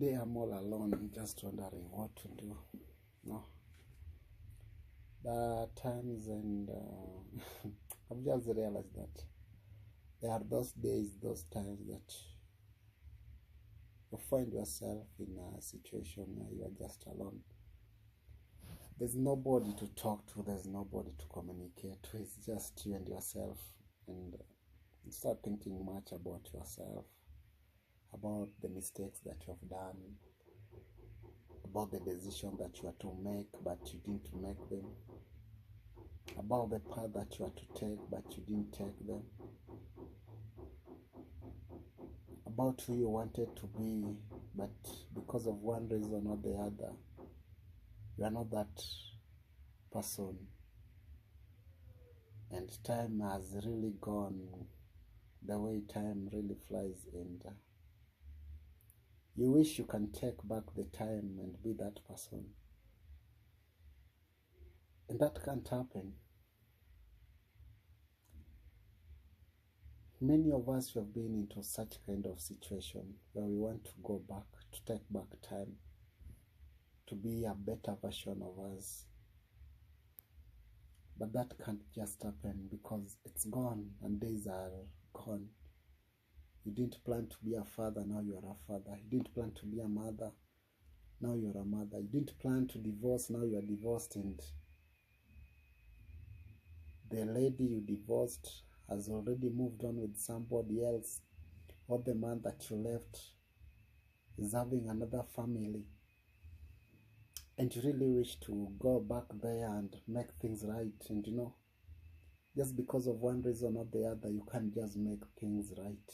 day I'm all alone, just wondering what to do. No, there are times, and I've just realized that there are those days, those times that you find yourself in a situation where you are just alone. There's nobody to talk to, there's nobody to communicate to, it's just you and yourself, and you start thinking much about yourself, about the mistakes that you have done, about the decision that you are to make but you didn't make them, about the path that you are to take but you didn't take them, about who you wanted to be, but because of one reason or the other, you are not that person, and time has really gone the way time really flies, and you wish you can take back the time and be that person, and that can't happen. Many of us have been into such kind of situation where we want to go back, to take back time, to be a better version of us. But that can't just happen because it's gone and days are gone. You didn't plan to be a father, now you are a father. You didn't plan to be a mother, now you are a mother. You didn't plan to divorce, now you are divorced, and the lady you divorced has already moved on with somebody else, or the man that you left is having another family, and you really wish to go back there and make things right, and just because of one reason or the other, you can't just make things right,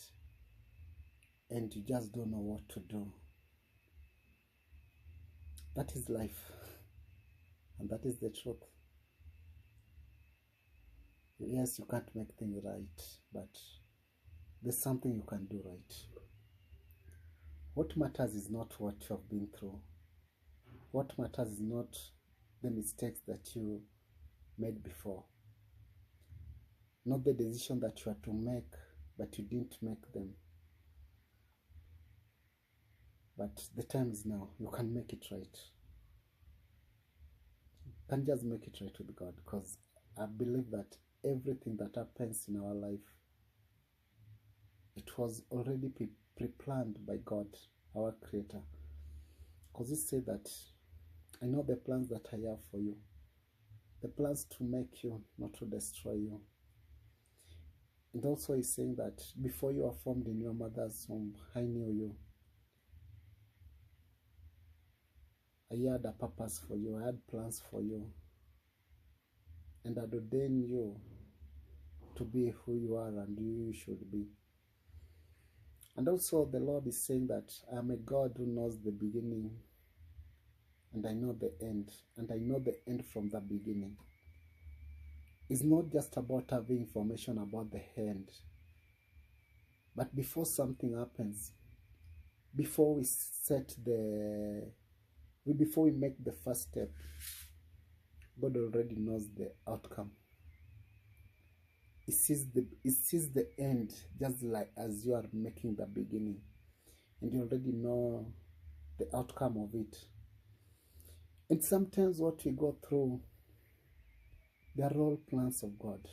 and you just don't know what to do. That is life, and that is the truth. Yes, you can't make things right, but there's something you can do right. What matters is not what you have been through. What matters is not the mistakes that you made before. Not the decision that you had to make, but you didn't make them. But the time is now. You can make it right. You can just make it right with God, because I believe that everything that happens in our life, it was already pre-planned by God, our Creator. Because He said that, I know the plans that I have for you. The plans to make you, not to destroy you. And also He's saying that before you were formed in your mother's womb, I knew you. I had a purpose for you. I had plans for you. And I ordained you to be who you are and who you should be. And also the Lord is saying that I am a God who knows the beginning, and I know the end, and I know the end from the beginning. It's not just about having information about the end, but before something happens, before we before we make the first step, God already knows the outcome. He sees the end just like as you are making the beginning, and you already know the outcome of it. And sometimes what we go through, they are all plans of God.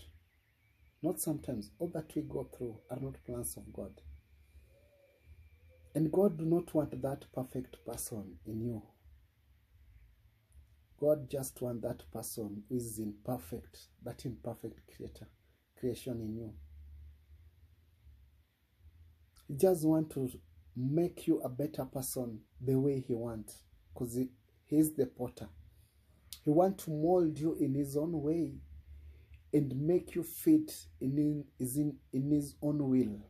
Not sometimes, all that we go through are not plans of God. And God do not want that perfect person in you. God just wants that person who is imperfect, that imperfect creation in you. He just wants to make you a better person the way He wants, because He is the potter. He wants to mold you in His own way and make you fit in His own will.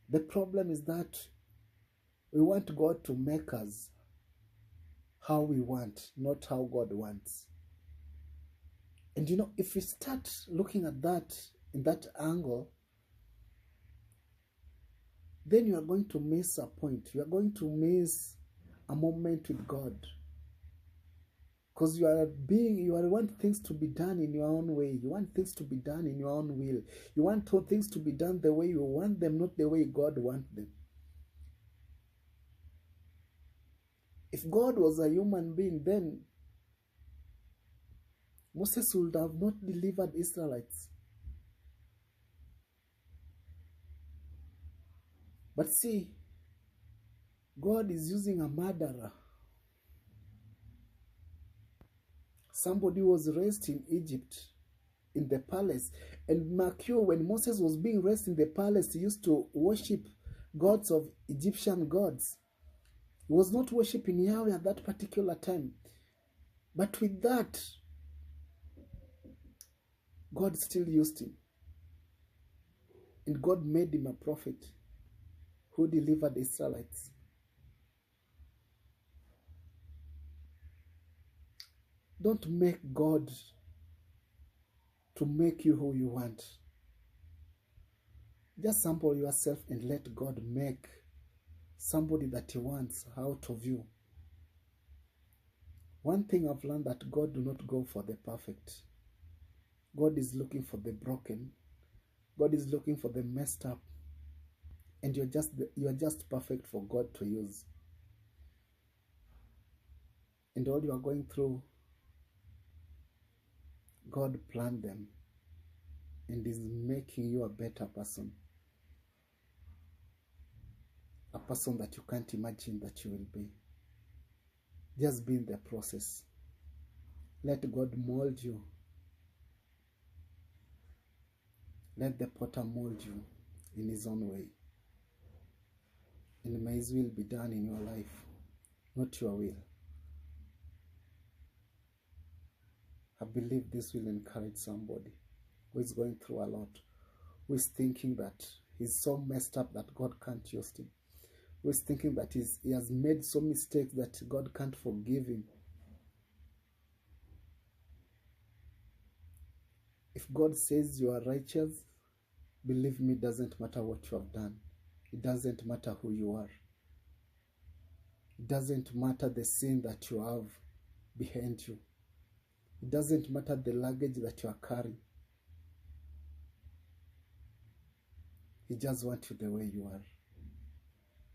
The problem is that we want God to make us how we want, not how God wants. And if we start looking at that in that angle, then you are going to miss a point. You are going to miss a moment with God. Because you want things to be done in your own way. You want things to be done in your own will. You want things to be done the way you want them, not the way God wants them. If God was a human being, then Moses would have not delivered Israelites. But see, God is using a murderer. Somebody was raised in Egypt, in the palace. And mark you, when Moses was being raised in the palace, he used to worship gods of Egyptian gods. He was not worshiping Yahweh at that particular time. But with that, God still used him. And God made him a prophet who delivered the Israelites. Don't make God to make you who you want. Just humble yourself and let God make somebody that he wants out of you. One thing I've learned, that God do not go for the perfect. God is looking for the broken. God is looking for the messed up. And you're just perfect for God to use. And all you are going through, God planned them and is making you a better person. A person that you can't imagine that you will be. Just be in the process. Let God mold you. Let the potter mold you in his own way. And may his will be done in your life, not your will. I believe this will encourage somebody who is going through a lot, who is thinking that he's so messed up that God can't use him, who is thinking that he has made so mistakes that God can't forgive him. If God says you are righteous, believe me, it doesn't matter what you have done. It doesn't matter who you are. It doesn't matter the sin that you have behind you. It doesn't matter the luggage that you are carrying. He just wants you the way you are.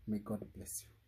May God bless you.